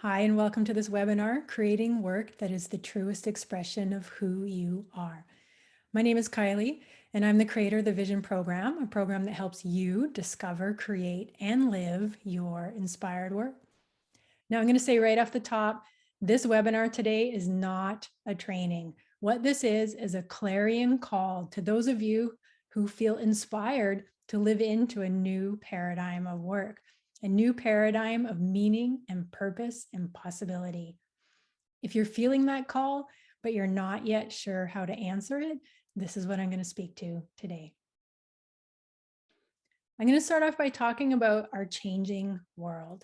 Hi, and welcome to this webinar, Creating Work That is the Truest Expression of Who You Are. My name is Kylie, and I'm the creator of the Vision Program, a program that helps you discover, create, and live your inspired work. Now, I'm going to say right off the top, this webinar today is not a training. What this is a clarion call to those of you who feel inspired to live into a new paradigm of work, a new paradigm of meaning and purpose and possibility. If you're feeling that call, but you're not yet sure how to answer it, this is what I'm going to speak to today. I'm going to start off by talking about our changing world.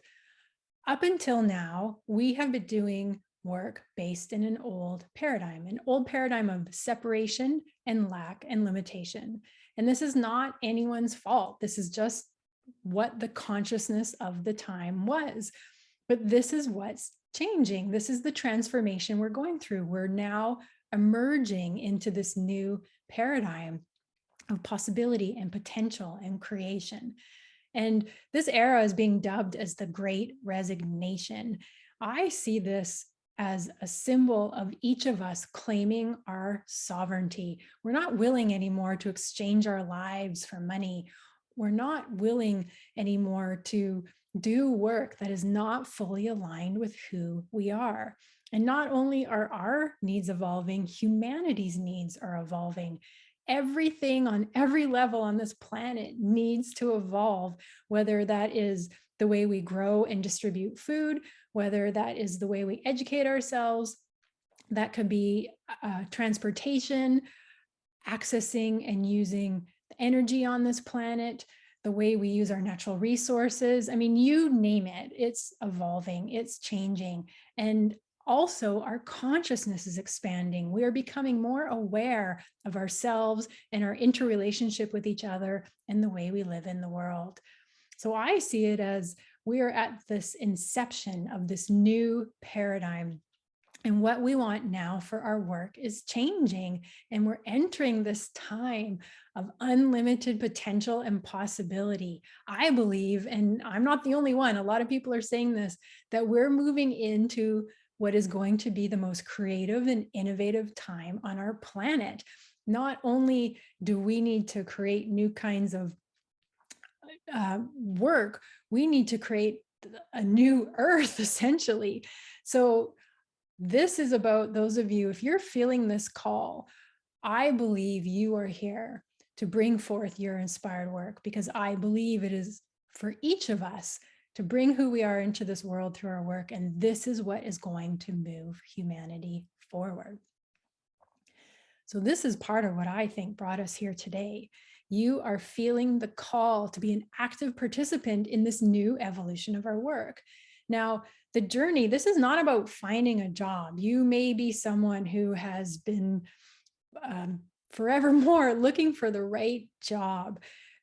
Up until now, we have been doing work based in an old paradigm of separation and lack and limitation. And this is not anyone's fault. This is just what the consciousness of the time was. But this is what's changing. This is the transformation we're going through. We're now emerging into this new paradigm of possibility and potential and creation. And this era is being dubbed as the Great Resignation. I see this as a symbol of each of us claiming our sovereignty. We're not willing anymore to exchange our lives for money. We're not willing anymore to do work that is not fully aligned with who we are. And not only are our needs evolving, humanity's needs are evolving. Everything on every level on this planet needs to evolve, whether that is the way we grow and distribute food, whether that is the way we educate ourselves, that could be transportation, accessing and using the energy on this planet, the way we use our natural resources. I mean, you name it, it's evolving, it's changing. And also, our consciousness is expanding. We are becoming more aware of ourselves and our interrelationship with each other and the way we live in the world. So I see it as we are at this inception of this new paradigm. And what we want now for our work is changing. And we're entering this time of unlimited potential and possibility. I believe, and I'm not the only one, a lot of people are saying this, that we're moving into what is going to be the most creative and innovative time on our planet. Not only do we need to create new kinds of work, we need to create a new earth, essentially. So this is about those of you, if you're feeling this call, I believe you are here to bring forth your inspired work, because I believe it is for each of us to bring who we are into this world through our work. And this is what is going to move humanity forward. So this is part of what I think brought us here today. You are feeling the call to be an active participant in this new evolution of our work. Now, the journey, this is not about finding a job. You may be someone who has been forevermore looking for the right job.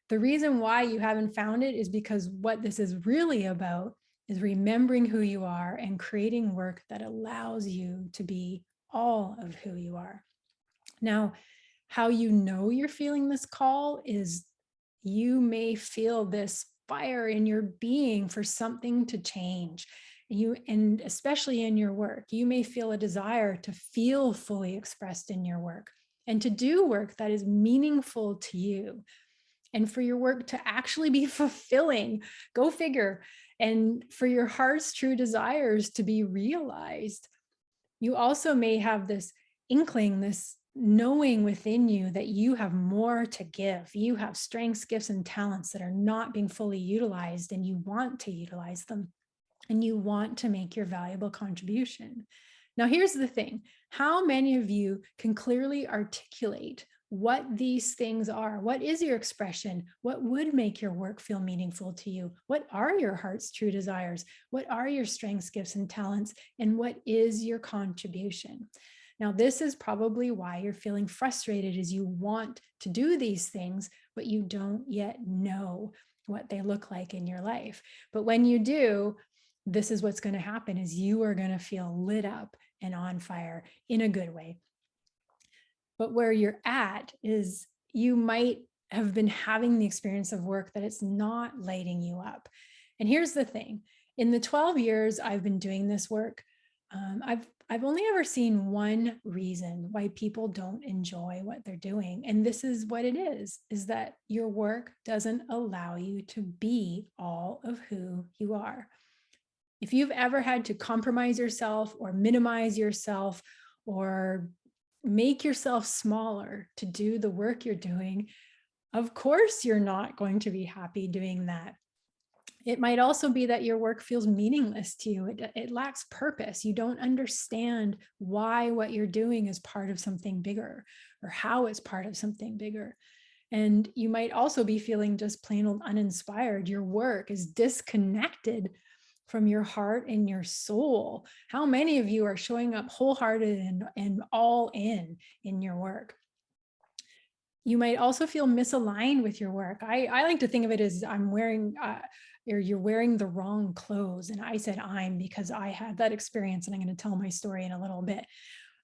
The reason why you haven't found it is because what this is really about is remembering who you are and creating work that allows you to be all of who you are. Now, how you know you're feeling this call is you may feel this fire in your being for something to change. And especially in your work, you may feel a desire to feel fully expressed in your work and to do work that is meaningful to you, and for your work to actually be fulfilling. Go figure. And for your heart's true desires to be realized. You also may have this inkling, this knowing within you that you have more to give. You have strengths, gifts, and talents that are not being fully utilized, and you want to utilize them, and you want to make your valuable contribution. Now, here's the thing. How many of you can clearly articulate what these things are? What is your expression? What would make your work feel meaningful to you? What are your heart's true desires? What are your strengths, gifts, and talents? And what is your contribution? Now, this is probably why you're feeling frustrated, is you want to do these things, but you don't yet know what they look like in your life. But when you do, this is what's going to happen, is you are going to feel lit up and on fire in a good way. But where you're at is you might have been having the experience of work that it's not lighting you up. And here's the thing. In the 12 years I've been doing this work, I've only ever seen one reason why people don't enjoy what they're doing. And this is what it is that your work doesn't allow you to be all of who you are. If you've ever had to compromise yourself or minimize yourself or make yourself smaller to do the work you're doing, of course you're not going to be happy doing that. It might also be that your work feels meaningless to you. It lacks purpose. You don't understand why what you're doing is part of something bigger or how it's part of something bigger. And you might also be feeling just plain old uninspired. Your work is disconnected from your heart and your soul. How many of you are showing up wholehearted and all in your work? You might also feel misaligned with your work. I like to think of it as I'm wearing, or you're wearing the wrong clothes. And I said I'm because I had that experience, and I'm going to tell my story in a little bit.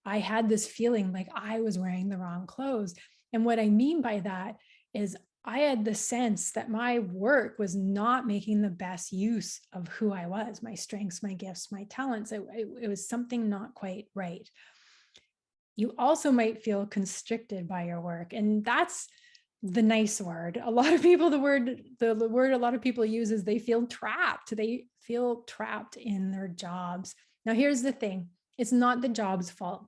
I had this feeling like I was wearing the wrong clothes. And what I mean by that is I had the sense that my work was not making the best use of who I was, my strengths, my gifts, my talents. It was something not quite right. You also might feel constricted by your work, and that's the nice word. A lot of people, the word a lot of people use is they feel trapped. They feel trapped in their jobs. Now, here's the thing. It's not the job's fault.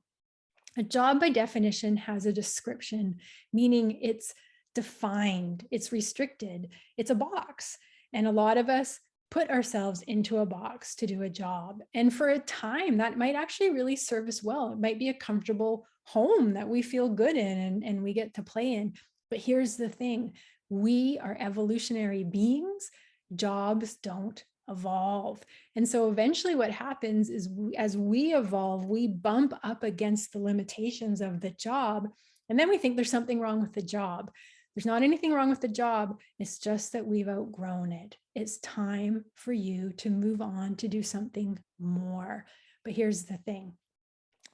A job by definition has a description, meaning it's defined, it's restricted, it's a box. And a lot of us put ourselves into a box to do a job. And for a time, that might actually really serve us well. It might be a comfortable home that we feel good in and we get to play in. But here's the thing, we are evolutionary beings. Jobs don't evolve. And so eventually what happens is as we evolve, we bump up against the limitations of the job. And then we think there's something wrong with the job. There's not anything wrong with the job. It's just that we've outgrown it. It's time for you to move on to do something more. But here's the thing.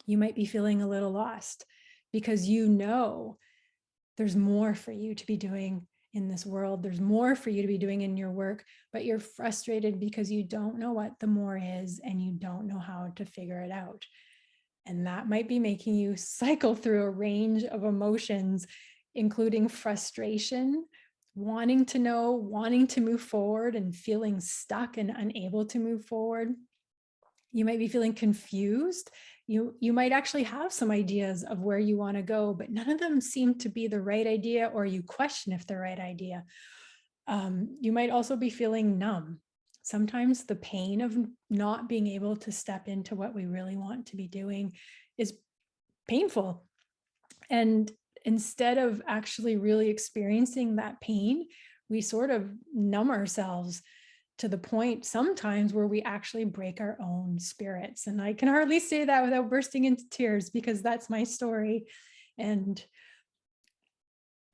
You might be feeling a little lost because you know there's more for you to be doing in this world. There's more for you to be doing in your work, but you're frustrated because you don't know what the more is and you don't know how to figure it out. And that might be making you cycle through a range of emotions, including frustration, wanting to know, wanting to move forward, and feeling stuck and unable to move forward. You might be feeling confused. You might actually have some ideas of where you want to go, but none of them seem to be the right idea, or you question if they're the right idea. You might also be feeling numb. Sometimes the pain of not being able to step into what we really want to be doing is painful. And instead of actually really experiencing that pain, we sort of numb ourselves to the point sometimes where we actually break our own spirits. And I can hardly say that without bursting into tears because that's my story. And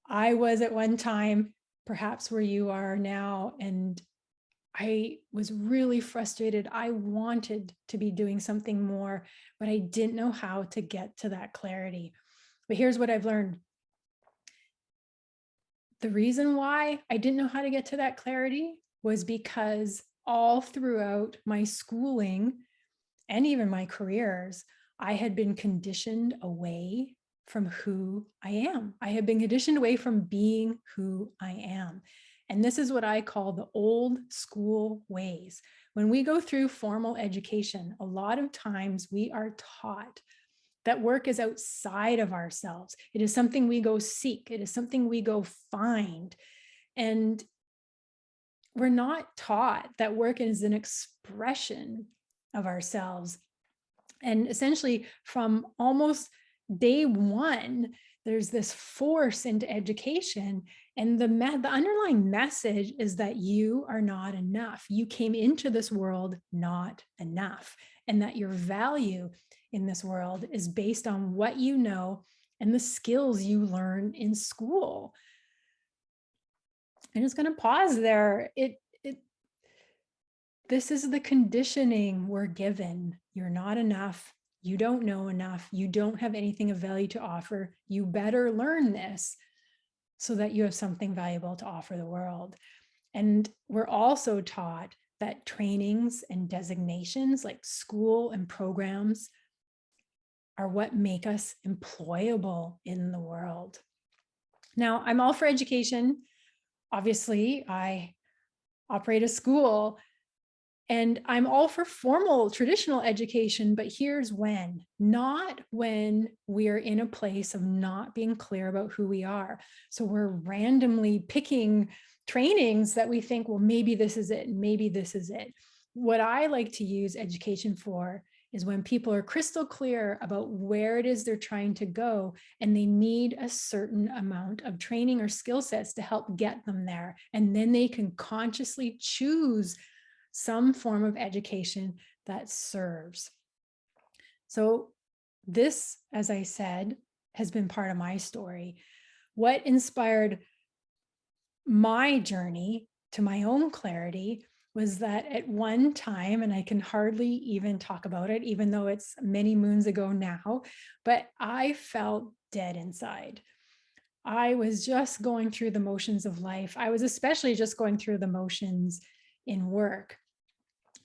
I was at one time, perhaps where you are now, and I was really frustrated. I wanted to be doing something more, but I didn't know how to get to that clarity. But here's what I've learned. The reason why I didn't know how to get to that clarity was because all throughout my schooling and even my careers, I had been conditioned away from who I am. I had been conditioned away from being who I am. And this is what I call the old school ways. When we go through formal education, a lot of times we are taught that work is outside of ourselves. It is something we go seek. It is something we go find. And we're not taught that work is an expression of ourselves. And essentially, from almost day one, there's this force into education. And the underlying message is that you are not enough. You came into this world not enough. And that your value in this world is based on what you know and the skills you learn in school. I'm just going to pause there. This is the conditioning we're given. You're not enough. You don't know enough. You don't have anything of value to offer. You better learn this so that you have something valuable to offer the world. And we're also taught that trainings and designations like school and programs are what make us employable in the world. Now, I'm all for education. Obviously, I operate a school, and I'm all for formal traditional education, but here's when: not when we're in a place of not being clear about who we are. So we're randomly picking trainings that we think, well, maybe this is it, and maybe this is it. What I like to use education for is when people are crystal clear about where it is they're trying to go, and they need a certain amount of training or skill sets to help get them there. And then they can consciously choose some form of education that serves. So this, as I said, has been part of my story. What inspired my journey to my own clarity was that at one time, and I can hardly even talk about it, even though it's many moons ago now, but I felt dead inside. I was just going through the motions of life. I was especially just going through the motions in work.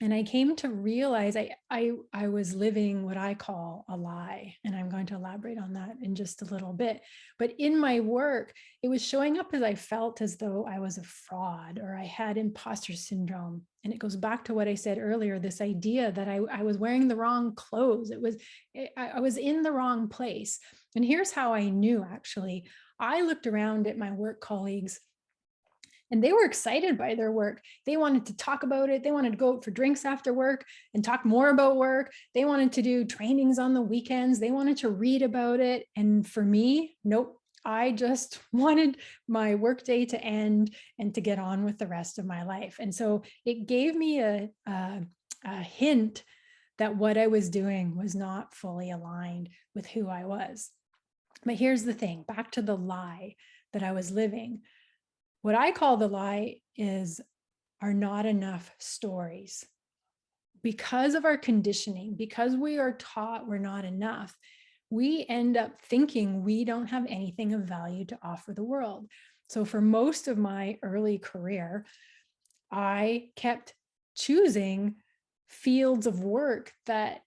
And I came to realize I was living what I call a lie. And I'm going to elaborate on that in just a little bit. But in my work, it was showing up as I felt as though I was a fraud or I had imposter syndrome. And it goes back to what I said earlier, this idea that I was wearing the wrong clothes. I was in the wrong place. And here's how I knew, actually. I looked around at my work colleagues, and they were excited by their work. They wanted to talk about it. They wanted to go out for drinks after work and talk more about work. They wanted to do trainings on the weekends. They wanted to read about it. And for me, nope. I just wanted my workday to end and to get on with the rest of my life. And so it gave me a hint that what I was doing was not fully aligned with who I was. But here's the thing, back to the lie that I was living. What I call the lie are not enough stories. Because of our conditioning, because we are taught we're not enough, we end up thinking we don't have anything of value to offer the world. So for most of my early career, I kept choosing fields of work that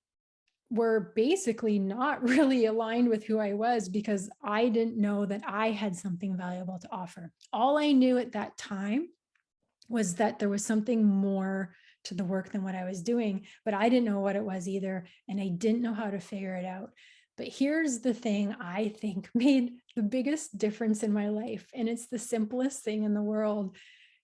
were basically not really aligned with who I was, because I didn't know that I had something valuable to offer. All I knew at that time was that there was something more to the work than what I was doing, but I didn't know what it was either, and I didn't know how to figure it out. But here's the thing I think made the biggest difference in my life, and it's the simplest thing in the world.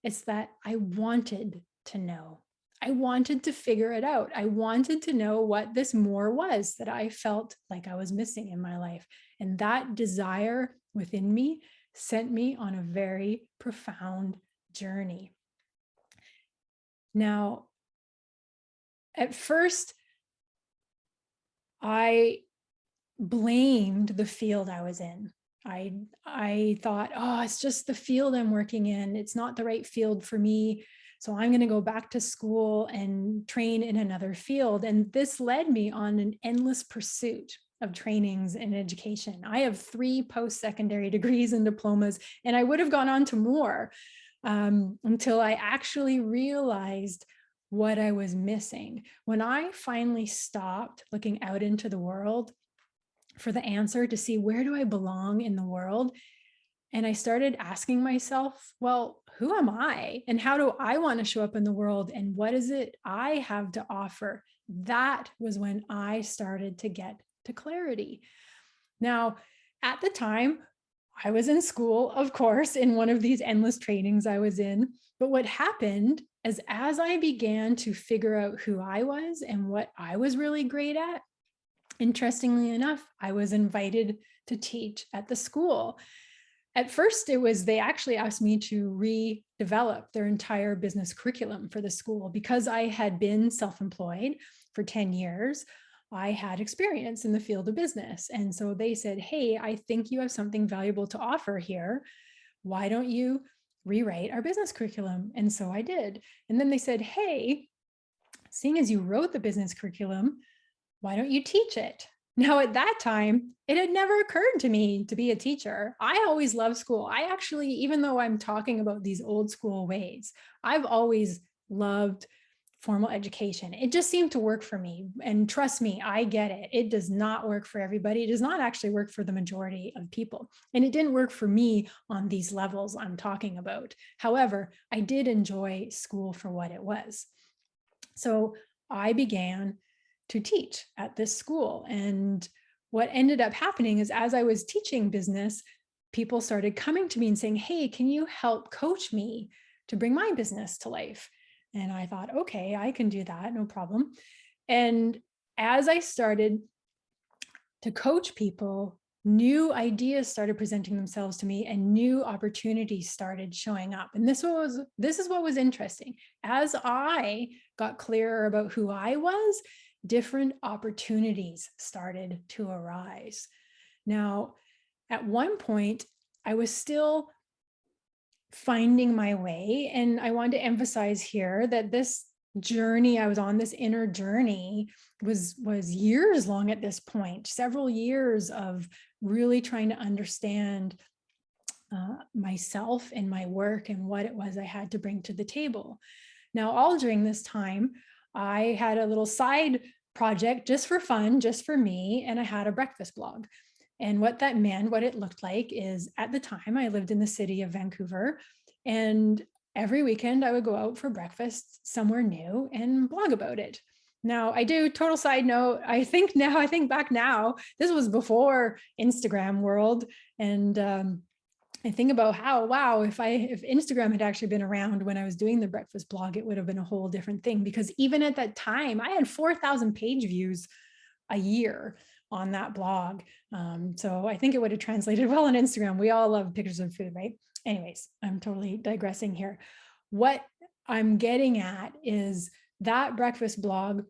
It's that I wanted to know. I wanted to figure it out. I wanted to know what this more was that I felt like I was missing in my life. And that desire within me sent me on a very profound journey. Now, at first, I blamed the field I was in. I thought, oh, it's just the field I'm working in. It's not the right field for me. So I'm going to go back to school and train in another field. And this led me on an endless pursuit of trainings and education. I have 3 post-secondary degrees and diplomas, and I would have gone on to more until I actually realized what I was missing. When I finally stopped looking out into the world for the answer to see, where do I belong in the world? And I started asking myself, well, who am I? And how do I want to show up in the world? And what is it I have to offer? That was when I started to get to clarity. Now, at the time, I was in school, of course, in one of these endless trainings I was in. But what happened is, as I began to figure out who I was and what I was really great at, interestingly enough, I was invited to teach at the school. At first, they actually asked me to redevelop their entire business curriculum for the school. Because I had been self-employed for 10 years, I had experience in the field of business. And so they said, hey, I think you have something valuable to offer here. Why don't you rewrite our business curriculum? And so I did. And then they said, hey, seeing as you wrote the business curriculum, why don't you teach it? Now, at that time, it had never occurred to me to be a teacher. I always loved school. I actually, even though I'm talking about these old school ways, I've always loved formal education. It just seemed to work for me. And trust me, I get it. It does not work for everybody. It does not actually work for the majority of people. And it didn't work for me on these levels I'm talking about. However, I did enjoy school for what it was. So I began to teach at this school. And what ended up happening is, as I was teaching business, people started coming to me and saying, hey, can you help coach me to bring my business to life? And I thought, okay, I can do that, no problem. And as I started to coach people, new ideas started presenting themselves to me and new opportunities started showing up. And this is what was interesting. As I got clearer about who I was, different opportunities started to arise. Now, at one point, I was still finding my way. And I want to emphasize here that this journey I was on, this inner journey, was years long at this point, several years of really trying to understand myself and my work and what it was I had to bring to the table. Now, all during this time, I had a little side project just for fun, just for me, and I had a breakfast blog. And what that meant, what it looked like is, at the time, I lived in the city of Vancouver, and every weekend I would go out for breakfast somewhere new and blog about it. Now, I do, total side note, I think back now, this was before Instagram world. And I think about how, wow, if Instagram had actually been around when I was doing the breakfast blog, it would have been a whole different thing. Because even at that time, I had 4,000 page views a year on that blog. So I think it would have translated well on Instagram. We all love pictures of food, right? Anyways, I'm totally digressing here. What I'm getting at is that breakfast blog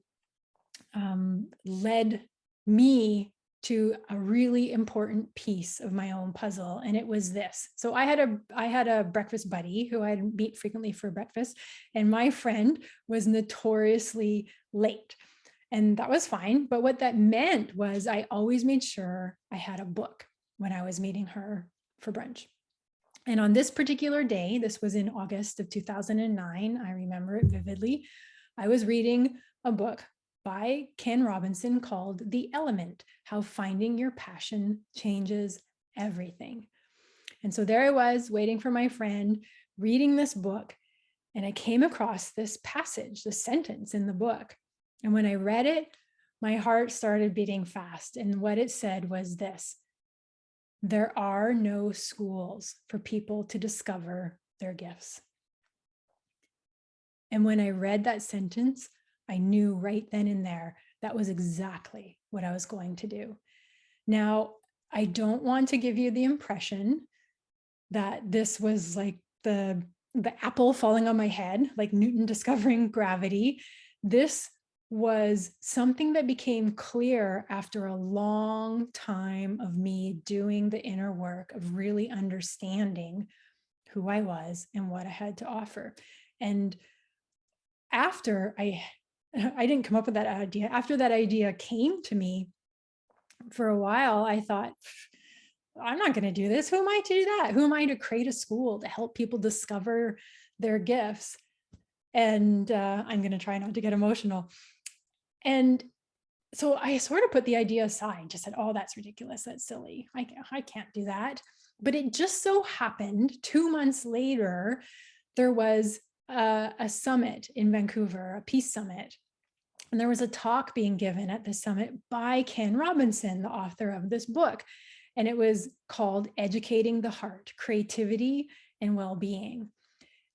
led me to a really important piece of my own puzzle. And it was this. So I had a breakfast buddy who I'd meet frequently for breakfast, and my friend was notoriously late. And that was fine. But what that meant was I always made sure I had a book when I was meeting her for brunch. And on this particular day, this was in August of 2009, I remember it vividly, I was reading a book by Ken Robinson called The Element: How Finding Your Passion Changes Everything. And so there I was waiting for my friend, reading this book, and I came across this passage, this sentence in the book. And when I read it, my heart started beating fast. And what it said was this: there are no schools for people to discover their gifts. And when I read that sentence, I knew right then and there that was exactly what I was going to do. Now, I don't want to give you the impression that this was like the apple falling on my head, like Newton discovering gravity. This was something that became clear after a long time of me doing the inner work of really understanding who I was and what I had to offer. And after I didn't come up with that idea. After that idea came to me, for a while, I thought, I'm not going to do this. Who am I to do that? Who am I to create a school to help people discover their gifts? And I'm going to try not to get emotional. And so I sort of put the idea aside, just said, oh, that's ridiculous. That's silly. I can't do that. But it just so happened 2 months later, there was a summit in Vancouver, a peace summit. And there was a talk being given at the summit by Ken Robinson, the author of this book. And it was called Educating the Heart: Creativity and Well-Being.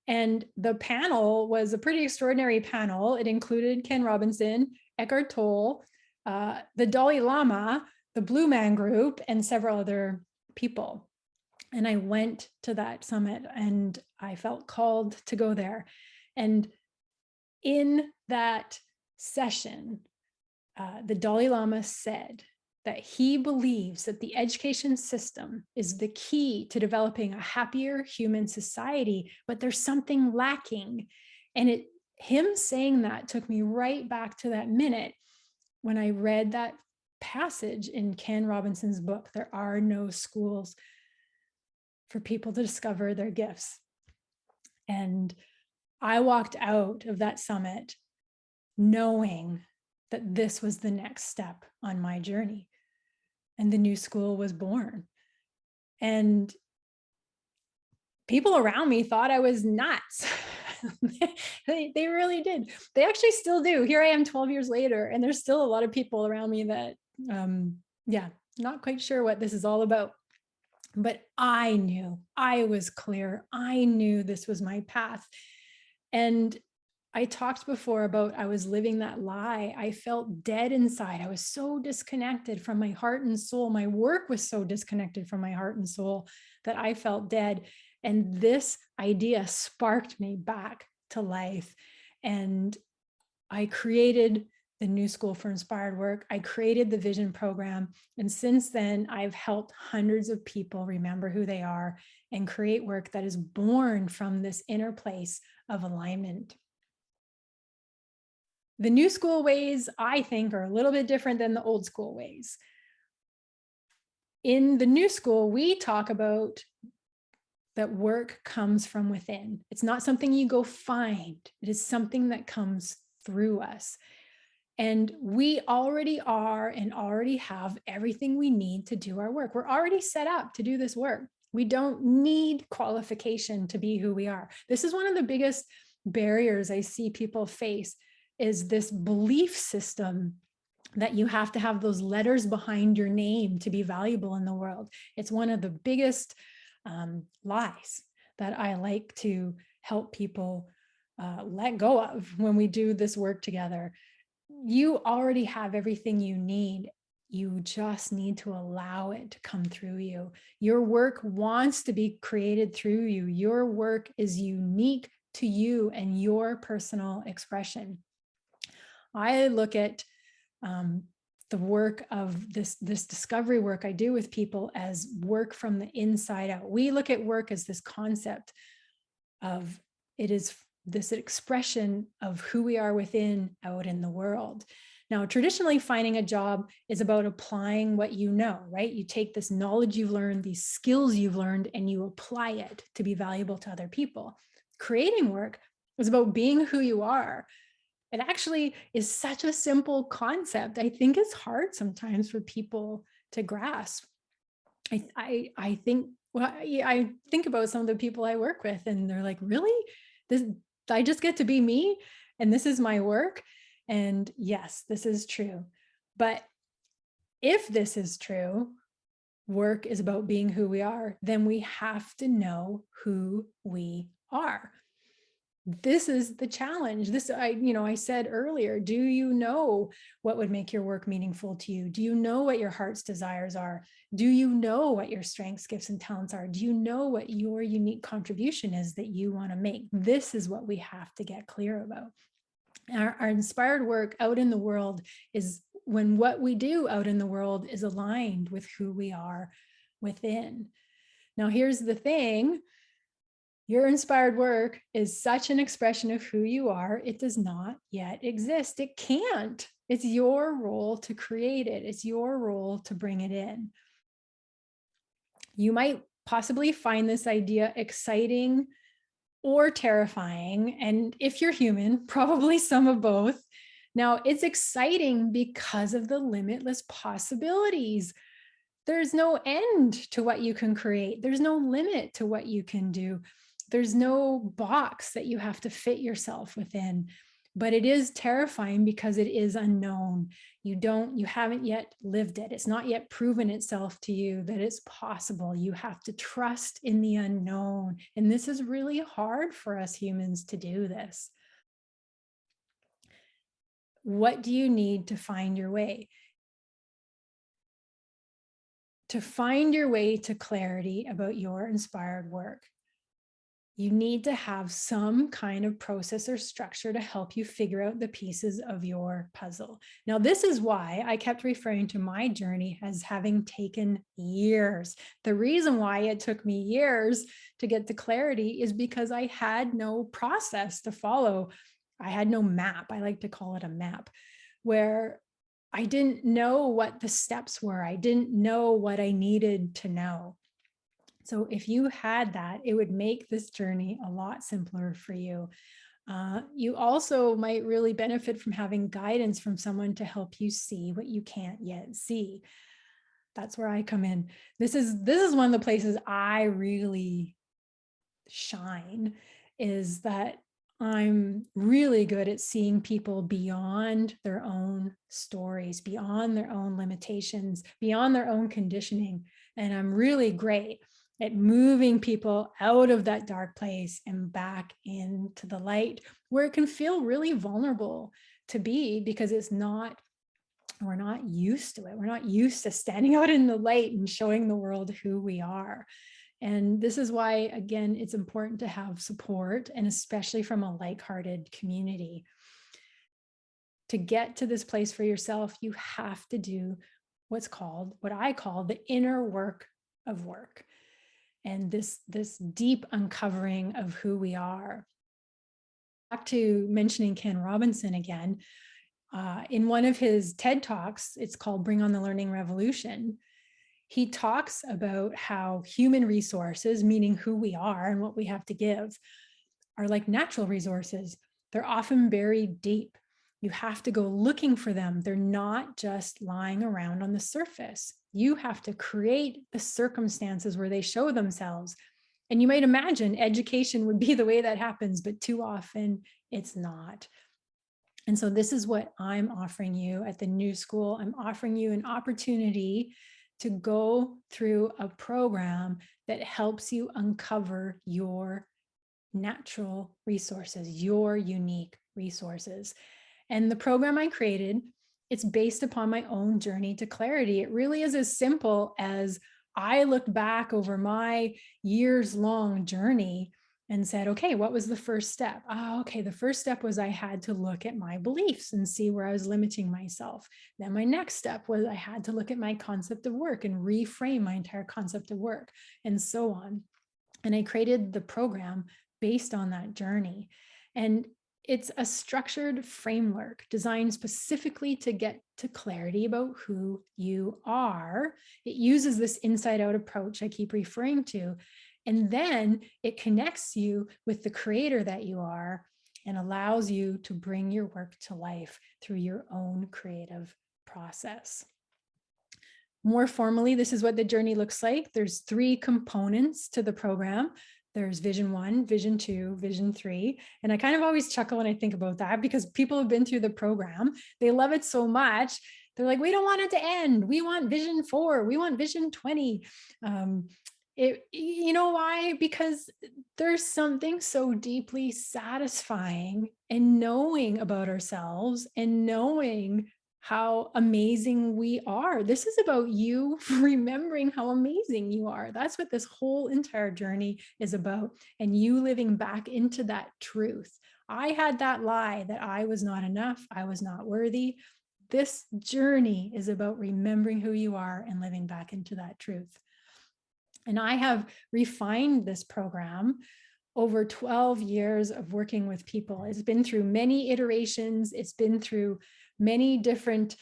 And the panel was a pretty extraordinary panel. It included Ken Robinson, Eckhart Tolle, the Dalai Lama, the Blue Man Group, and several other people. And I went to that summit and I felt called to go there. And in that session, the Dalai Lama said that he believes that the education system is the key to developing a happier human society, but there's something lacking. And him saying that took me right back to that minute when I read that passage in Ken Robinson's book, There Are No Schools for People to Discover Their Gifts. And I walked out of that summit knowing that this was the next step on my journey. And the new school was born. And people around me thought I was nuts. They really did. They actually still do. Here I am 12 years later, and there's still a lot of people around me that, yeah, not quite sure what this is all about. But I knew, I was clear. I knew this was my path. And I talked before about I was living that lie. I felt dead inside. I was so disconnected from my heart and soul. My work was so disconnected from my heart and soul that I felt dead. And this idea sparked me back to life. And I created the New School for Inspired Work. I created the Vision Program. And since then, I've helped hundreds of people remember who they are and create work that is born from this inner place of alignment. The new school ways, I think, are a little bit different than the old school ways. In the new school, we talk about that work comes from within. It's not something you go find. It is something that comes through us. And we already are and already have everything we need to do our work. We're already set up to do this work. We don't need qualification to be who we are. This is one of the biggest barriers I see people face, is this belief system that you have to have those letters behind your name to be valuable in the world. It's one of the biggest lies that I like to help people let go of when we do this work together. You already have everything you need. You just need to allow it to come through you. Your work wants to be created through you. Your work is unique to you and your personal expression. I look at the work of this discovery work I do with people as work from the inside out. We look at work as this concept of, it is this expression of who we are within out in the world. Now, traditionally, finding a job is about applying what you know, right? You take this knowledge you've learned, these skills you've learned, and you apply it to be valuable to other people. Creating work is about being who you are. It actually is such a simple concept. I think it's hard sometimes for people to grasp. I think, well, I think about some of the people I work with, and they're like, really? This, I just get to be me, and this is my work. And yes, this is true. But if this is true, work is about being who we are, then we have to know who we are. This is the challenge. I said earlier, do you know what would make your work meaningful to you? Do you know what your heart's desires are? Do you know what your strengths, gifts, and talents are? Do you know what your unique contribution is that you want to make? This is what we have to get clear about. Our inspired work out in the world is when what we do out in the world is aligned with who we are within. Now, here's the thing. Your inspired work is such an expression of who you are. It does not yet exist. It can't. It's your role to create it. It's your role to bring it in. You might possibly find this idea exciting or terrifying. And if you're human, probably some of both. Now, it's exciting because of the limitless possibilities. There's no end to what you can create. There's no limit to what you can do. There's no box that you have to fit yourself within, but it is terrifying because it is unknown. You haven't yet lived it. It's not yet proven itself to you that it's possible. You have to trust in the unknown. And this is really hard for us humans to do this. What do you need to find your way? To find your way to clarity about your inspired work, you need to have some kind of process or structure to help you figure out the pieces of your puzzle. Now, this is why I kept referring to my journey as having taken years. The reason why it took me years to get to clarity is because I had no process to follow. I had no map. I like to call it a map, where I didn't know what the steps were. I didn't know what I needed to know. So if you had that, it would make this journey a lot simpler for you. You also might really benefit from having guidance from someone to help you see what you can't yet see. That's where I come in. This is one of the places I really shine, is that I'm really good at seeing people beyond their own stories, beyond their own limitations, beyond their own conditioning. And I'm really great at moving people out of that dark place and back into the light, where it can feel really vulnerable to be, because we're not used to it. We're not used to standing out in the light and showing the world who we are. And this is why, again, it's important to have support, and especially from a like-hearted community. To get to this place for yourself, you have to do what I call the inner work of work. And this deep uncovering of who we are. Back to mentioning Ken Robinson again, in one of his TED Talks, it's called Bring on the Learning Revolution. He talks about how human resources, meaning who we are and what we have to give, are like natural resources. They're often buried deep. You have to go looking for them. They're not just lying around on the surface. You have to create the circumstances where they show themselves. And you might imagine education would be the way that happens, but too often it's not. And so this is what I'm offering you at the New School. I'm offering you an opportunity to go through a program that helps you uncover your natural resources, your unique resources. And the program I created, it's based upon my own journey to clarity. It really is as simple as I looked back over my years-long journey and said, okay, what was the first step? Oh, okay, the first step was I had to look at my beliefs and see where I was limiting myself. Then my next step was I had to look at my concept of work and reframe my entire concept of work, and so on. And I created the program based on that journey. And it's a structured framework designed specifically to get to clarity about who you are. It uses this inside out approach I keep referring to. And then it connects you with the creator that you are and allows you to bring your work to life through your own creative process. More formally, this is what the journey looks like. There's 3 components to the program. There's vision 1, vision 2, vision 3. And I kind of always chuckle when I think about that, because people have been through the program. They love it so much. They're like, we don't want it to end. We want vision 4. We want vision 20. You know why? Because there's something so deeply satisfying in knowing about ourselves and knowing how amazing we are. This is about you remembering how amazing you are. That's what this whole entire journey is about. And you living back into that truth. I had that lie that I was not enough. I was not worthy. This journey is about remembering who you are and living back into that truth. And I have refined this program over 12 years of working with people. It's been through many iterations. It's been through many different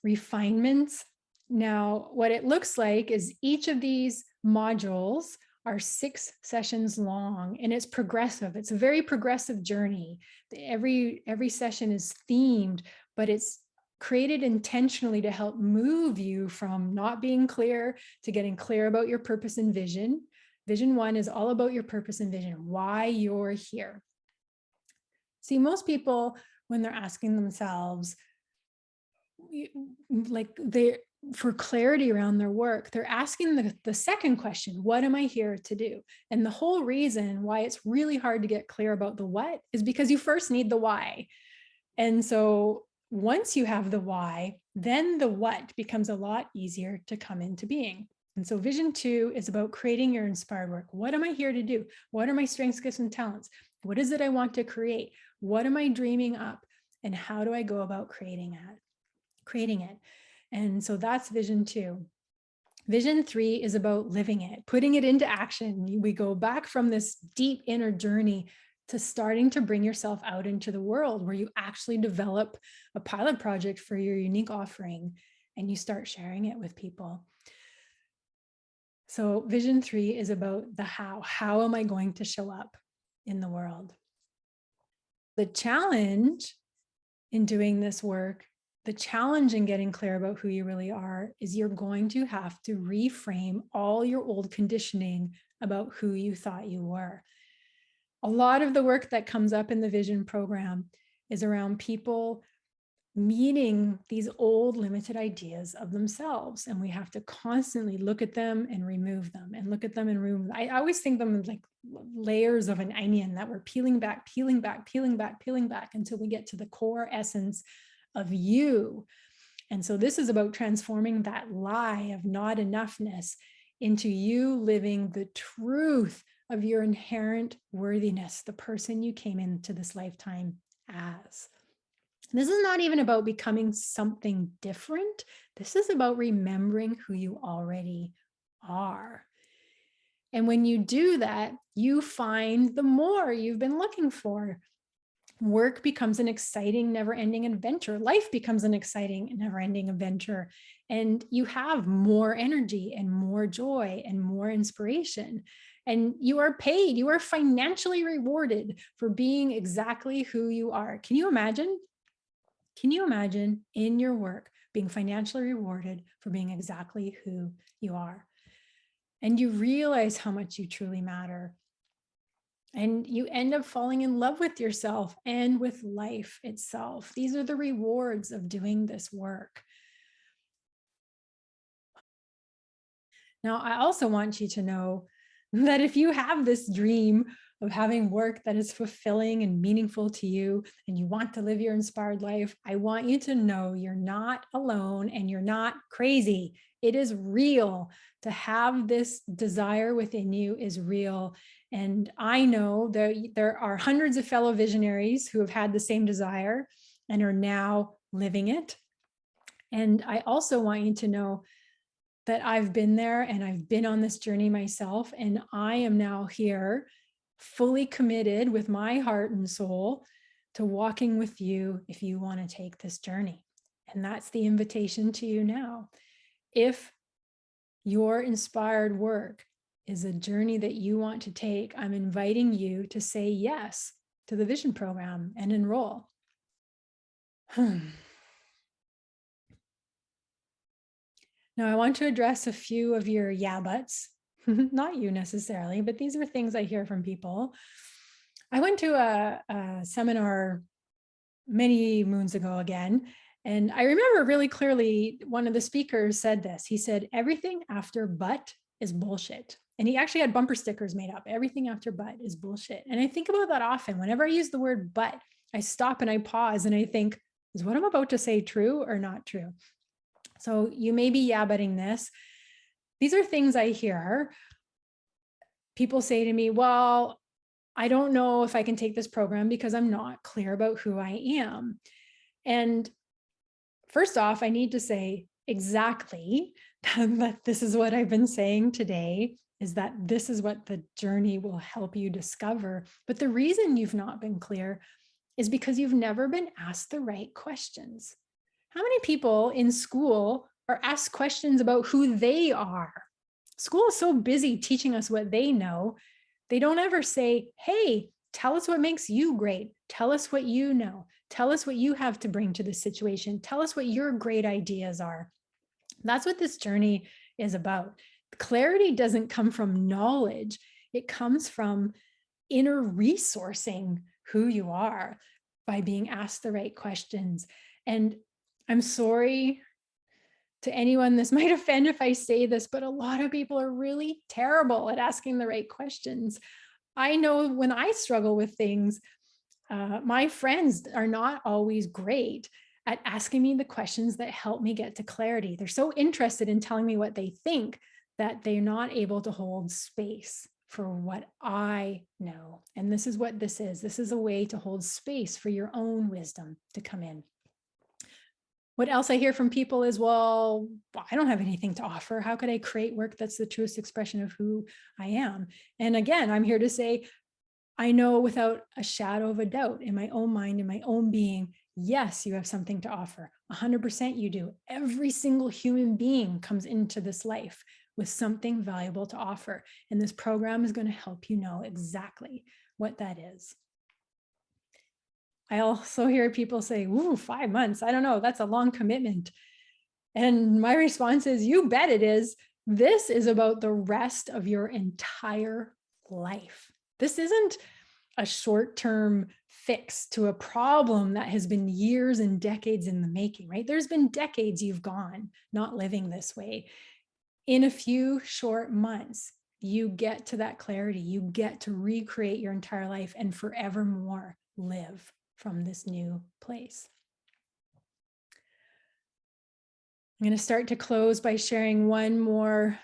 refinements. Now, what it looks like is each of these modules are 6 sessions long, and it's progressive. It's a very progressive journey. Every session is themed, but it's created intentionally to help move you from not being clear to getting clear about your purpose and vision. Vision 1 is all about your purpose and vision, why you're here. See, most people, when they're asking themselves, for clarity around their work, they're asking the second question, what am I here to do? And the whole reason why it's really hard to get clear about the what is because you first need the why. And so once you have the why, then the what becomes a lot easier to come into being. And so vision 2 is about creating your inspired work. What am I here to do? What are my strengths, gifts, and talents? What is it I want to create? What am I dreaming up? And how do I go about creating it? And so that's vision 2. Vision 3 is about living it, putting it into action. We go back from this deep inner journey to starting to bring yourself out into the world, where you actually develop a pilot project for your unique offering and you start sharing it with people. So vision 3 is about the how. How am I going to show up in the world? The challenge in doing this work, the challenge in getting clear about who you really are, is you're going to have to reframe all your old conditioning about who you thought you were. A lot of the work that comes up in the vision program is around people meeting these old limited ideas of themselves. And we have to constantly look at them and remove them, and look at them and remove them. I always think of them as like layers of an onion that we're peeling back, peeling back, peeling back, peeling back until we get to the core essence of you. And so this is about transforming that lie of not enoughness into you living the truth of your inherent worthiness, the person you came into this lifetime as. This is not even about becoming something different. This is about remembering who you already are. And when you do that, you find the more you've been looking for. Work becomes an exciting, never-ending adventure. Life becomes an exciting, never-ending adventure. And you have more energy and more joy and more inspiration. And you are paid, you are financially rewarded for being exactly who you are. Can you imagine? Can you imagine in your work being financially rewarded for being exactly who you are? And you realize how much you truly matter. And you end up falling in love with yourself and with life itself. These are the rewards of doing this work. Now, I also want you to know that if you have this dream of having work that is fulfilling and meaningful to you, and you want to live your inspired life, I want you to know you're not alone and you're not crazy. It is real. To have this desire within you is real. And I know that there are hundreds of fellow visionaries who have had the same desire and are now living it. And I also want you to know that I've been there and I've been on this journey myself. And I am now here fully committed with my heart and soul to walking with you if you want to take this journey. And that's the invitation to you now. If your inspired work is a journey that you want to take, I'm inviting you to say yes to the vision program and enroll. Now, I want to address a few of your yeah buts, not you necessarily, but these are things I hear from people. I went to a seminar many moons ago again, and I remember really clearly one of the speakers said this. He said, everything after but is bullshit. And he actually had bumper stickers made up. Everything after but is bullshit. And I think about that often. Whenever I use the word but, I stop and I pause and I think, is what I'm about to say true or not true? So you may be yeah-butting this. These are things I hear. People say to me, well, I don't know if I can take this program because I'm not clear about who I am. And first off, I need to say exactly that this is what I've been saying today, is that this is what the journey will help you discover. But the reason you've not been clear is because you've never been asked the right questions. How many people in school are asked questions about who they are? School is so busy teaching us what they know. They don't ever say, hey, tell us what makes you great. Tell us what you know. Tell us what you have to bring to the situation. Tell us what your great ideas are. That's what this journey is about. Clarity doesn't come from knowledge. It comes from inner resourcing who you are by being asked the right questions. And I'm sorry to anyone this might offend if I say this, but a lot of people are really terrible at asking the right questions. I know when I struggle with things, my friends are not always great at asking me the questions that help me get to clarity. They're so interested in telling me what they think that they're not able to hold space for what I know. And this is what this is. This is a way to hold space for your own wisdom to come in. What else I hear from people is, well, I don't have anything to offer. How could I create work that's the truest expression of who I am? And again, I'm here to say, I know without a shadow of a doubt in my own mind, in my own being, yes, you have something to offer. 100% you do. Every single human being comes into this life with something valuable to offer. And this program is going to help you know exactly what that is. I also hear people say, ooh, 5 months. I don't know. That's a long commitment. And my response is, you bet it is. This is about the rest of your entire life. This isn't a short term fix to a problem that has been years and decades in the making, right? There's been decades you've gone not living this way. In a few short months, you get to that clarity. You get to recreate your entire life and forevermore live from this new place. I'm going to start to close by sharing one more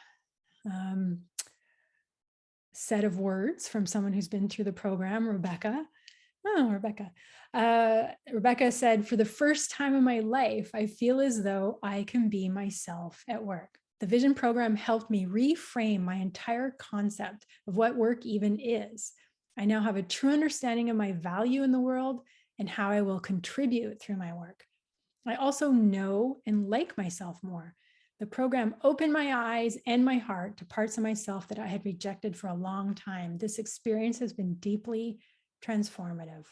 set of words from someone who's been through the program, Rebecca. Oh, Rebecca. Rebecca said, for the first time in my life, I feel as though I can be myself at work. The vision program helped me reframe my entire concept of what work even is. I now have a true understanding of my value in the world and how I will contribute through my work. I also know and like myself more. The program opened my eyes and my heart to parts of myself that I had rejected for a long time. This experience has been deeply transformative.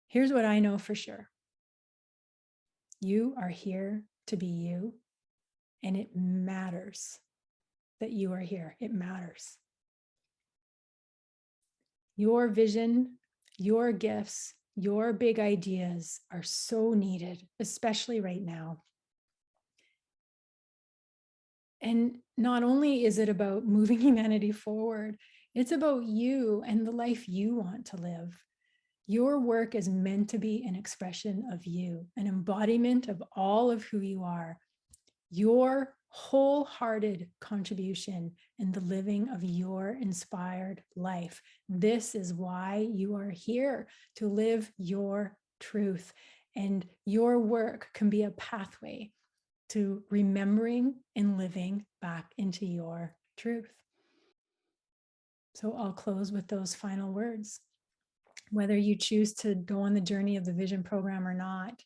Here's what I know for sure. You are here to be you, and it matters that you are here. It matters. Your vision, your gifts, your big ideas are so needed, especially right now. And not only is it about moving humanity forward, it's about you and the life you want to live. Your work is meant to be an expression of you, an embodiment of all of who you are, your wholehearted contribution in the living of your inspired life. This is why you are here, to live your truth. And your work can be a pathway to remembering and living back into your truth. So I'll close with those final words. Whether you choose to go on the journey of the vision program or not,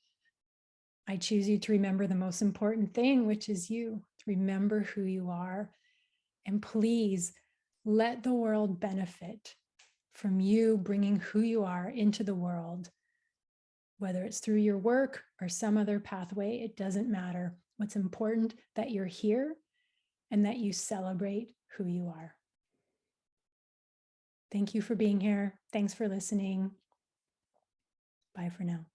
I choose you to remember the most important thing, which is you. Remember who you are. And please let the world benefit from you bringing who you are into the world, whether it's through your work or some other pathway, it doesn't matter. What's important that you're here and that you celebrate who you are. Thank you for being here. Thanks for listening. Bye for now.